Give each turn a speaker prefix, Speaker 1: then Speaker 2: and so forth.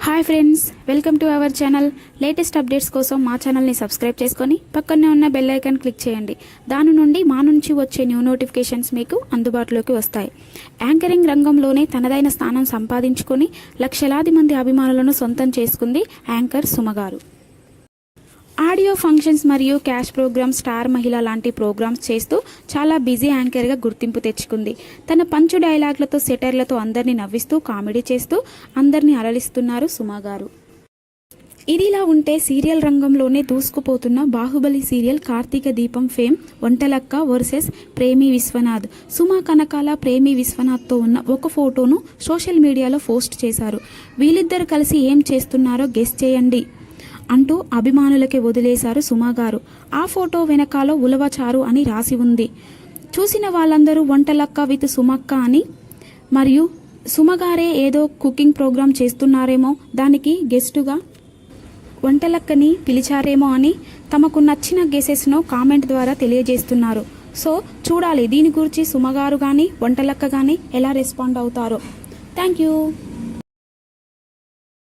Speaker 1: Hi friends, welcome to our channel. Latest updates కోసం మా ఛానల్ని సబ్స్క్రైబ్ చేసుకొని పక్కనే ఉన్న బెల్ ఐకాన్ క్లిక్ చేయండి. దాని నుండి మా నుంచి వచ్చే న్యూ నోటిఫికేషన్స్ మీకు అందుబాటులోకి వస్తాయి. యాంకరింగ్ రంగంలోనే తనదైన స్థానం సంపాదించుకొని లక్షలాది మంది అభిమానులను సొంతం చేసుకుంది యాంకర్ సుమ గారు. ఆడియో ఫంక్షన్స్ మరియు క్యాష్ ప్రోగ్రామ్స్, స్టార్ మహిళ లాంటి ప్రోగ్రామ్స్ చేస్తూ చాలా బిజీ యాంకర్గా గుర్తింపు తెచ్చుకుంది. తన పంచు డైలాగ్లతో, సెటర్లతో అందరినీ నవ్విస్తూ, కామెడీ చేస్తూ అందరినీ అలరిస్తున్నారు సుమ గారు. ఇదిలా ఉంటే సీరియల్ రంగంలోనే దూసుకుపోతున్న బాహుబలి సీరియల్ కార్తీక దీపం ఫేమ్ వంటలక్క వర్సెస్ ప్రేమి విశ్వనాథ్. సుమ కనకాల ప్రేమి విశ్వనాథ్తో ఉన్న ఒక ఫోటోను సోషల్ మీడియాలో పోస్ట్ చేశారు. వీళ్ళిద్దరు కలిసి ఏం చేస్తున్నారో గెస్ చేయండి అంటూ అభిమానులకి వదిలేశారు సుమ గారు. ఆ ఫోటో వెనకాల ఉలవచారు అని రాసి ఉంది. చూసిన వాళ్ళందరూ వంటలక్క విత్ సుమక్క అని, మరియు సుమగారే ఏదో కుకింగ్ ప్రోగ్రాం చేస్తున్నారేమో, దానికి గెస్టుగా వంటలక్కని పిలిచారేమో అని తమకు నచ్చిన గెసెస్ను కామెంట్ ద్వారా తెలియజేస్తున్నారు. సో చూడాలి దీని గురించి సుమగారు కానీ వంటలక్క కానీ ఎలా రెస్పాండ్ అవుతారో. Thank you.